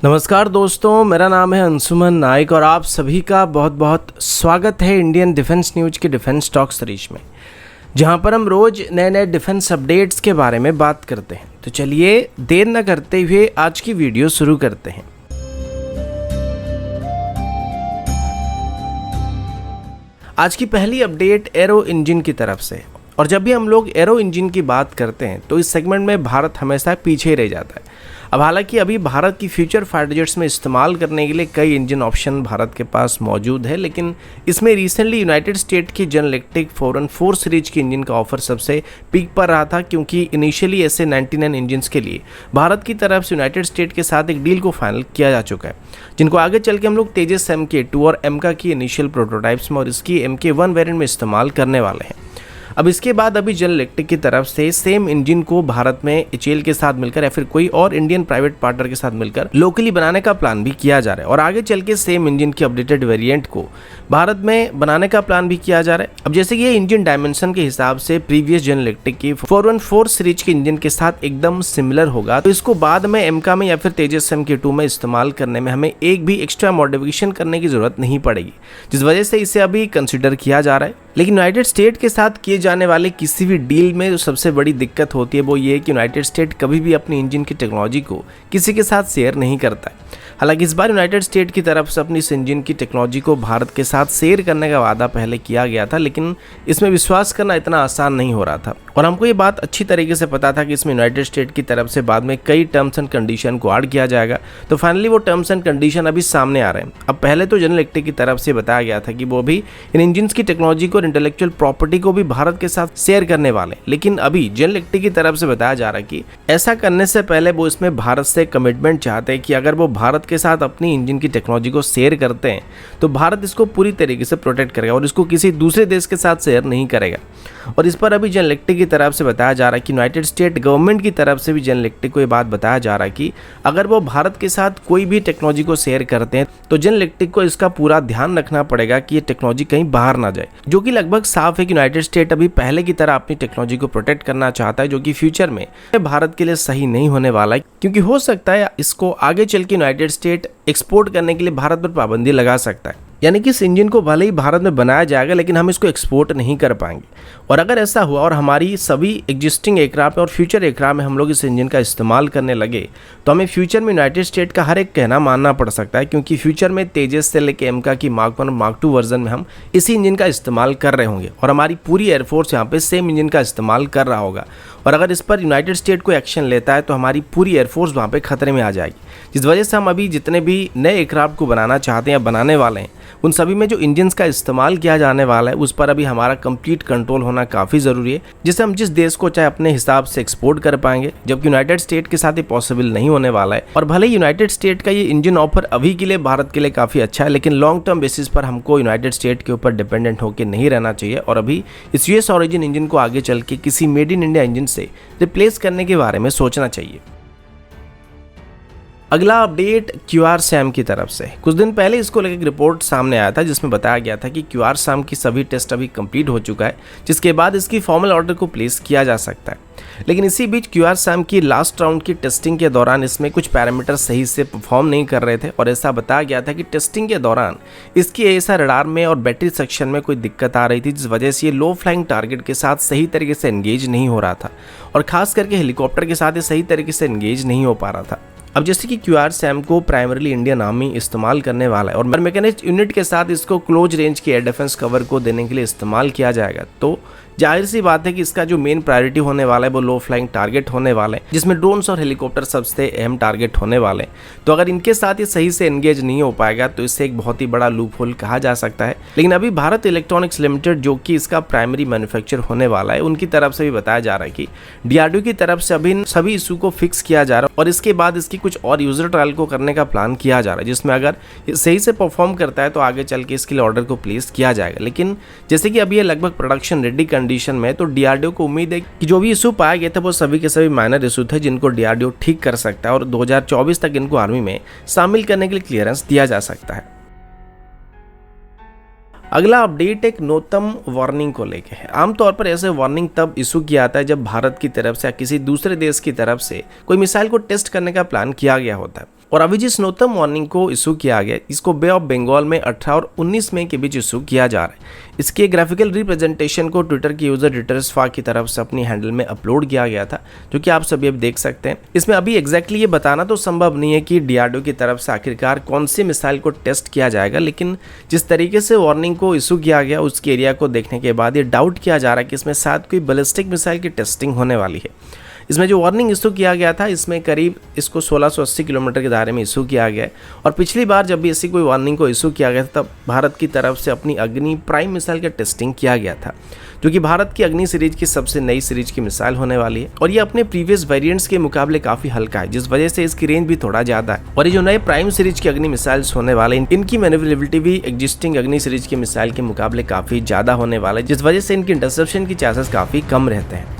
नमस्कार दोस्तों, मेरा नाम है अंशुमन नाइक और आप सभी का बहुत बहुत स्वागत है इंडियन डिफेंस न्यूज के डिफेंस टॉक सीरीज में, जहां पर हम रोज नए नए डिफेंस अपडेट्स के बारे में बात करते हैं। तो चलिए देर न करते हुए आज की वीडियो शुरू करते हैं। आज की पहली अपडेट एरो इंजन की तरफ से। और जब भी हम लोग एरो इंजन की बात करते हैं तो इस सेगमेंट में भारत हमेशा पीछे रह जाता है। अब हालांकि अभी भारत की फ्यूचर फाइटर जेट्स में इस्तेमाल करने के लिए कई इंजन ऑप्शन भारत के पास मौजूद है, लेकिन इसमें रिसेंटली यूनाइटेड स्टेट की जनरल इलेक्ट्रिक 414 सीरीज के इंजन का ऑफर सबसे पीक पर रहा था, क्योंकि इनिशियली ऐसे 99 इंजन्स के लिए भारत की तरफ से यूनाइटेड स्टेट के साथ एक डील को फाइनल किया जा चुका है, जिनको आगे चल के हम लोग तेजस MK2 और एमका की इनिशियल प्रोटोटाइप्स में और इसकी MK1 वेरिएंट में इस्तेमाल करने वाले हैं। अब इसके बाद अभी जनरल इलेक्ट्रिक की तरफ से सेम इंजन को भारत में HAL के साथ मिलकर या फिर कोई और इंडियन प्राइवेट पार्टनर के साथ मिलकर लोकली बनाने का प्लान भी किया जा रहा है और आगे चल के सेम इंजन की अपडेटेड वेरिएंट को भारत में बनाने का प्लान भी किया जा रहा है। अब जैसे कि ये इंजन डायमेंशन के हिसाब से प्रीवियस जनरल इलेक्ट्रिक की 414 सीरीज के इंजन के साथ एकदम सिमिलर होगा, तो इसको बाद में एमका में या फिर तेजस MK2 में इस्तेमाल करने में हमें एक भी एक्स्ट्रा मॉडिफिकेशन करने की जरूरत नहीं पड़ेगी, जिस वजह से इसे अभी कंसिडर किया जा रहा है। लेकिन यूनाइटेड स्टेट के साथ किए जाने वाले किसी भी डील में जो सबसे बड़ी दिक्कत होती है वो ये है कि यूनाइटेड स्टेट कभी भी अपनी इंजन की टेक्नोलॉजी को किसी के साथ शेयर नहीं करता है। हालांकि इस बार यूनाइटेड स्टेट की तरफ से अपनी इस इंजन की टेक्नोलॉजी को भारत के साथ शेयर करने का वादा पहले किया गया था, लेकिन इसमें विश्वास करना इतना आसान नहीं हो रहा था और हमको ये बात अच्छी तरीके से पता था कि इसमें यूनाइटेड स्टेट की तरफ से बाद में कई टर्म्स एंड कंडीशन को ऐड किया जाएगा। तो फाइनली वो टर्म्स एंड कंडीशन अभी सामने आ रहे हैं। अब पहले तो जनरल इलेक्ट्रिक की तरफ से बताया गया था कि वो भी इन इंजन की टेक्नोलॉजी को और इंटेलेक्चुअल प्रॉपर्टी को भी भारत के साथ शेयर करने वाले, लेकिन अभी जनरल इलेक्ट्रिक की तरफ से बताया जा रहा है कि ऐसा करने से पहले वो इसमें भारत से कमिटमेंट चाहते हैं कि अगर वो भारत के साथ अपनी इंजन की टेक्नोलॉजी को शेयर करते हैं तो भारत इसको पूरी तरीके से प्रोटेक्ट करेगा और इसको किसी दूसरे देश के साथ शेयर नहीं करेगा। और इस पर अभी जनरल इलेक्ट्रिक की तरफ से बताया जा रहा है कि यूनाइटेड स्टेट गवर्नमेंट की तरफ से भी जनरल इलेक्ट्रिक को ये बात बताया जा रहा है कि अगर वो भारत के साथ कोई भी टेक्नोलॉजी को शेयर करते हैं तो जनरल इलेक्ट्रिक को इसका पूरा ध्यान रखना पड़ेगा कि ये टेक्नोलॉजी कहीं बाहर ना जाए, जो कि लगभग साफ है कि यूनाइटेड स्टेट अभी पहले की तरह अपनी टेक्नोलॉजी को प्रोटेक्ट करना चाहता है, जो कि फ्यूचर में भारत के लिए सही नहीं होने वाला है, क्योंकि हो सकता है इसको आगे चल के यूनाइटेड स्टेट एक्सपोर्ट करने के लिए भारत पर पाबंदी लगा सकता है। यानी कि इस इंजन को भले ही भारत में बनाया जाएगा लेकिन हम इसको एक्सपोर्ट नहीं कर पाएंगे। और अगर ऐसा हुआ और हमारी सभी एग्जिस्टिंग एयरक्राफ्ट और फ्यूचर एयरक्राफ्ट में हम लोग इस इंजन का इस्तेमाल करने लगे तो हमें फ्यूचर में यूनाइटेड स्टेट का हर एक कहना मानना पड़ सकता है, क्योंकि फ्यूचर में तेजस से लेकर एमका की Mark 1 और Mark 2 वर्जन में हम इसी इंजन का इस्तेमाल कर रहे होंगे और हमारी पूरी एयरफोर्स यहाँ पे सेम इंजन का इस्तेमाल कर रहा होगा। और अगर इस पर यूनाइटेड स्टेट को एक्शन लेता है तो हमारी पूरी एयरफोर्स वहाँ पे खतरे में आ जाएगी, जिस वजह से हम अभी जितने भी नए एयरक्राफ्ट को बनाना चाहते हैं या बनाने वाले हैं उन सभी में जो इंजन्स का इस्तेमाल किया जाने वाला है उस पर अभी हमारा कंप्लीट कंट्रोल होना काफ़ी ज़रूरी है, जिससे हम जिस देश को चाहे अपने हिसाब से एक्सपोर्ट कर पाएंगे, जबकि यूनाइटेड स्टेट के साथ ये पॉसिबल नहीं होने वाला है। और भले ही यूनाइटेड स्टेट का ये इंजन ऑफर अभी के लिए भारत के लिए काफ़ी अच्छा है, लेकिन लॉन्ग टर्म बेसिस पर हमको यूनाइटेड स्टेट के ऊपर डिपेंडेंट होकर नहीं रहना चाहिए और अभी इस US ऑरिजिन इंजन को आगे चल के किसी मेड इन इंडिया इंजन से रिप्लेस करने के बारे में सोचना चाहिए। अगला अपडेट QRSAM की तरफ से। कुछ दिन पहले इसको लेकर एक रिपोर्ट सामने आया था जिसमें बताया गया था कि QRSAM की सभी टेस्ट अभी कंप्लीट हो चुका है, जिसके बाद इसकी फॉर्मल ऑर्डर को प्लेस किया जा सकता है। लेकिन इसी बीच QRSAM की लास्ट राउंड की टेस्टिंग के दौरान इसमें कुछ पैरामीटर सही से परफॉर्म नहीं कर रहे थे और ऐसा बताया गया था कि टेस्टिंग के दौरान इसकी ऐसा रडार में और बैटरी सेक्शन में कोई दिक्कत आ रही थी, जिस वजह से ये लो फ्लाइंग टारगेट के साथ सही तरीके से एंगेज नहीं हो रहा था और खास करके हेलीकॉप्टर के साथ ये सही तरीके से एंगेज नहीं हो पा रहा था। अब जैसे कि QRSAM को प्राइमरीली इंडियन आर्मी इस्तेमाल करने वाला है और मैकेनाइज्ड यूनिट के साथ इसको क्लोज रेंज के एयर डिफेंस कवर को देने के लिए इस्तेमाल किया जाएगा, तो जाहिर सी बात है कि इसका जो मेन प्रायोरिटी होने वाला है वो लो फ्लाइंग टारगेट होने वाले हैं, जिसमें ड्रोन्स और हेलीकॉप्टर सबसे अहम टारगेट होने वाले हैं। तो अगर इनके साथ ये सही से एंगेज नहीं हो पाएगा तो इससे एक बहुत ही बड़ा लूप होल कहा जा सकता है। लेकिन अभी भारत इलेक्ट्रॉनिक्स लिमिटेड, जो कि इसका प्राइमरी मैन्युफैक्चर होने वाला है, उनकी तरफ से भी बताया जा रहा है कि DRDO की तरफ से अभी सभी इशू को फिक्स किया जा रहा है और इसके बाद इसकी कुछ और यूजर ट्रायल को करने का प्लान किया जा रहा है, जिसमें अगर सही से परफॉर्म करता है तो आगे चल के इसके लिए ऑर्डर को प्लेस किया जाएगा। लेकिन जैसे कि अभी ये लगभग प्रोडक्शन रेडी कंडीशन में, तो DRDO को उम्मीद है कि जो भी इशू पाए गए थे वो सभी के सभी माइनर इशू थे, जिनको DRDO ठीक कर सकता है और 2024 तक इनको आर्मी में शामिल करने के लिए क्लियरेंस दिया जा सकता है। अगला अपडेट एक नोटम वार्निंग को लेके है। आमतौर पर ऐसे वार्निंग तब इशू किया जाता है जब भारत की तरफ से या किसी दूसरे देश की तरफ से कोई मिसाइल को टेस्ट करने का प्लान किया गया होता है। और अभी जिस नौतम वार्निंग को इशू किया गया, इसको बे ऑफ बंगाल में 18 और 19 मई के बीच इशू किया जा रहा है। इसके ग्राफिकल रिप्रेजेंटेशन को ट्विटर के यूजर डिटर्सफा की तरफ से अपनी हैंडल में अपलोड किया गया था, जो कि आप सभी अब देख सकते हैं। इसमें अभी एग्जैक्टली ये बताना तो संभव नहीं है कि डीआरडीओ की तरफ से आखिरकार कौन सी मिसाइल को टेस्ट किया जाएगा, लेकिन जिस तरीके से वार्निंग को इशू किया गया उसके एरिया को देखने के बाद ये डाउट किया जा रहा है कि इसमें शायद कोई बैलिस्टिक मिसाइल की टेस्टिंग होने वाली है। इसमें जो वार्निंग इशू किया गया था, इसमें करीब इसको 1680 किलोमीटर के दायरे में इशू किया गया है। और पिछली बार जब भी ऐसी कोई वार्निंग को इशू किया गया था, तब भारत की तरफ से अपनी अग्नि प्राइम मिसाइल का टेस्टिंग किया गया था, जो कि भारत की अग्नि सीरीज की सबसे नई सीरीज की मिसाइल होने वाली है। और ये अपने प्रीवियस वेरिएंट्स के मुकाबले काफी हल्का है, जिस वजह से इसकी रेंज भी थोड़ा ज्यादा है। और ये जो नए प्राइम सीरीज की अग्नि मिसाइल्स होने वाले, इनकी मैन्यूवरेबिलिटी भी एग्जिस्टिंग अग्नि सीरीज की मिसाइल के मुकाबले काफी ज्यादा होने वाला है, जिस वजह से इनकी इंटरसेप्शन की चांसेस काफी कम रहते हैं।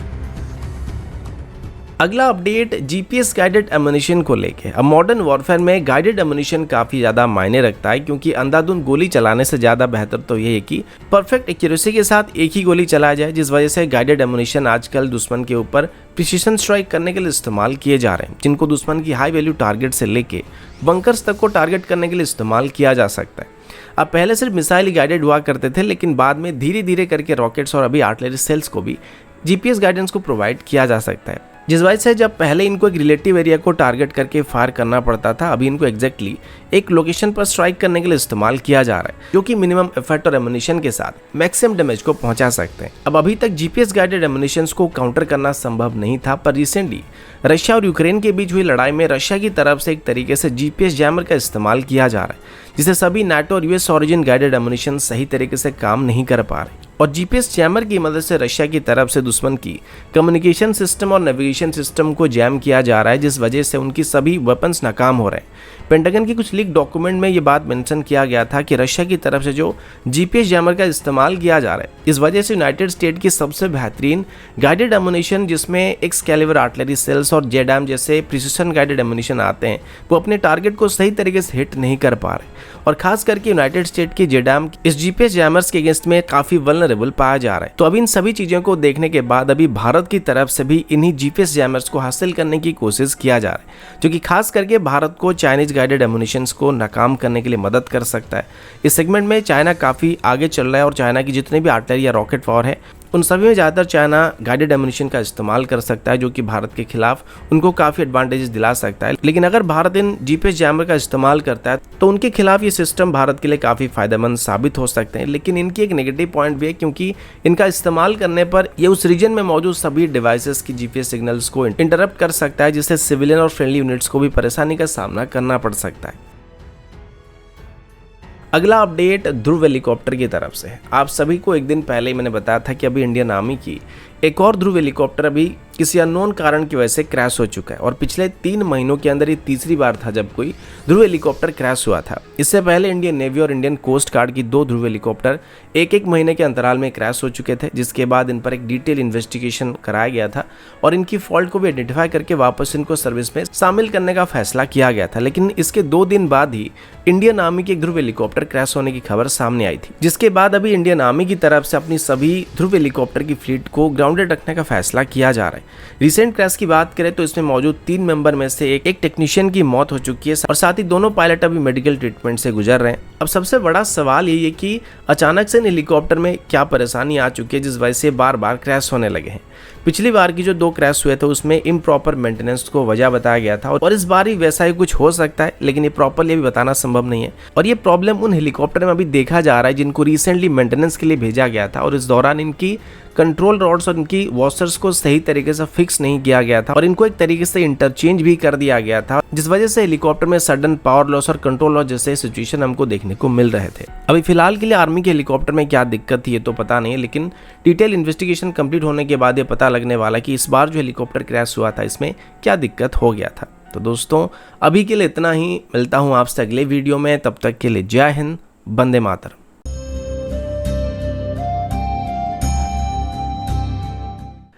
अगला अपडेट जीपीएस गाइडेड एमुनिशन को लेके। अब मॉडर्न वॉरफेयर में गाइडेड एमुनिशन काफ़ी ज़्यादा मायने रखता है, क्योंकि अंधाधुंध गोली चलाने से ज़्यादा बेहतर तो ये है कि परफेक्ट एक्यूरेसी के साथ एक ही गोली चलाया जाए, जिस वजह से गाइडेड एमुनिशन आजकल दुश्मन के ऊपर प्रिसीजन स्ट्राइक करने के लिए इस्तेमाल किए जा रहे हैं, जिनको दुश्मन की हाई वैल्यू टारगेट से लेके बंकर्स तक को टारगेट करने के लिए इस्तेमाल किया जा सकता है। अब पहले सिर्फ मिसाइल गाइडेड हुआ करते थे, लेकिन बाद में धीरे धीरे करके रॉकेट्स और अभी आर्टिलरी सेल्स को भी जीपीएस गाइडेंस को प्रोवाइड किया जा सकता है, जिस वजह से जब पहले इनको एक रिलेटिव एरिया को टारगेट करके फायर करना पड़ता था, अभी इनको एग्जैक्टली एक लोकेशन पर स्ट्राइक करने के लिए इस्तेमाल किया जा रहा है, जो कि मिनिमम एफर्ट और एमुनिशन के साथ मैक्सिमम डैमेज को पहुंचा सकते हैं। अब अभी तक जीपीएस गाइडेड एमुनिशंस को काउंटर करना संभव नहीं था, पर रिसेंटली रशिया और यूक्रेन के बीच हुई लड़ाई में रशिया की तरफ से एक तरीके से जीपीएस जैमर का इस्तेमाल किया जा रहा है, जिसे सभी नाटो और यूएस ऑरिजिन गाइडेड एमुनिशन सही तरीके से काम नहीं कर पा रहे। और जीपीएस जैमर की मदद से रशिया की तरफ से दुश्मन की कम्युनिकेशन सिस्टम और नेविगेशन सिस्टम को जैम किया जा रहा है, जिस वजह से उनकी सभी वेपन्स नाकाम हो रहे हैं। पेंटागन के कुछ लीक डॉक्यूमेंट में ये बात मेंशन किया गया था कि रशिया की तरफ से जो जीपीएस जैमर का इस्तेमाल किया जा रहा है, इस वजह से यूनाइटेड स्टेट की सबसे बेहतरीन गाइडेड एमुनिशन, जिसमें एक्सकैलिबर आर्टिलरी सेल्स और जेडैम जैसे प्रिसीजन गाइडेड एमुनिशन आते हैं, वो अपने टारगेट को सही तरीके से हिट नहीं कर पा रहे। और खास करके यूनाइटेड स्टेट की जेडैम इस जीपीएस जैमर्स के अगेंस्ट में काफी वल्नरेबल पाया जा रहा है। तो अब इन सभी चीजों को देखने के बाद अभी भारत की तरफ से भी इन्हीं जीपीएस जैमर्स को हासिल करने की कोशिश किया जा रहा है, जो कि खास करके भारत को चाइनीज गाइडेड एमुनिशंस को नाकाम करने के लिए मदद कर सकता है। इस सेगमेंट में चाइना काफी आगे चल रहा है, और चाइना की जितने भी आर्टिलरी या रॉकेट पावर है, उन सभी में ज़्यादातर चाइना गाइडेड एमुनिशन का इस्तेमाल कर सकता है, जो कि भारत के खिलाफ उनको काफ़ी एडवांटेजेस दिला सकता है। लेकिन अगर भारत इन जीपीएस जैमर का इस्तेमाल करता है, तो उनके खिलाफ ये सिस्टम भारत के लिए काफ़ी फायदेमंद साबित हो सकते हैं। लेकिन इनकी एक नेगेटिव पॉइंट भी है, क्योंकि इनका इस्तेमाल करने पर ये उस रीजन में मौजूद सभी डिवाइसेस की जीपीएस सिग्नल्स को इंटरप्ट कर सकता है, जिससे सिविलियन और फ्रेंडली यूनिट्स को भी परेशानी का सामना करना पड़ सकता है। अगला अपडेट ध्रुव हेलीकॉप्टर की तरफ से। आप सभी को एक दिन पहले ही मैंने बताया था कि अभी इंडियन आर्मी की एक और ध्रुव हेलीकॉप्टर अभी किसी अननोन कारण की वजह से क्रैश हो चुका है, और पिछले 3 महीनों के अंदर ये तीसरी बार था जब कोई ध्रुव हेलीकॉप्टर क्रैश हुआ था। इससे पहले इंडियन नेवी और इंडियन कोस्ट गार्ड की 2 ध्रुव हेलीकॉप्टर एक महीने के अंतराल में क्रैश हो चुके थे, जिसके बाद इन पर एक डिटेल इन्वेस्टिगेशन कराया गया था और इनकी फॉल्ट को भी आइडेंटिफाई करके वापस इनको सर्विस में शामिल करने का फैसला किया गया था। लेकिन इसके 2 दिन बाद ही इंडियन आर्मी के एक ध्रुव हेलीकॉप्टर क्रैश होने की खबर सामने आई थी, जिसके बाद अभी इंडियन आर्मी की तरफ से अपनी सभी ध्रुव हेलीकॉप्टर की फ्लीट को ग्राउंडेड रखने का फैसला किया जा रहा है। रिसेंट क्रैश की बात करें तो इसमें मौजूद 3 मेंबर में से एक टेक्नीशियन की मौत हो चुकी है, और साथ ही दोनों पायलट अभी मेडिकल ट्रीटमेंट से गुजर रहे हैं। अब सबसे बड़ा सवाल यही है कि अचानक से हेलीकॉप्टर में क्या परेशानी आ चुकी है, जिस वजह से बार बार क्रैश होने लगे हैं। पिछली बार की जो 2 क्रैश हुए थे उसमें इम्प्रॉपर मेंटेनेंस को वजह बताया गया था, और इस बार ही वैसा ही कुछ हो सकता है, लेकिन ये प्रॉपरली अभी बताना संभव नहीं है। और ये प्रॉब्लम उन हेलीकॉप्टर में अभी देखा जा रहा है जिनको रिसेंटली मेंटेनेंस के लिए भेजा गया था, और इस दौरान इनकी कंट्रोल रॉड्स और इनकी वॉशर्स को सही तरीके से फिक्स नहीं किया गया था, और इनको एक तरीके से इंटरचेंज भी कर दिया गया था, जिस वजह से हेलीकॉप्टर में सडन पावर लॉस और कंट्रोल लॉस जैसे सिचुएशन हमको देखने को मिल रहे थे। अभी फिलहाल के लिए आर्मी के हेलीकॉप्टर में क्या दिक्कत थी ये तो पता नहीं है, लेकिन डिटेल इन्वेस्टिगेशन कंप्लीट होने के बाद ये पता लगने वाला कि इस बार जो हेलीकॉप्टर क्रैश हुआ था इसमें क्या दिक्कत हो गया था। तो दोस्तों अभी के लिए इतना ही, मिलता हूँ आपसे अगले वीडियो में, तब तक के लिए जय हिंद, वंदे मातरम।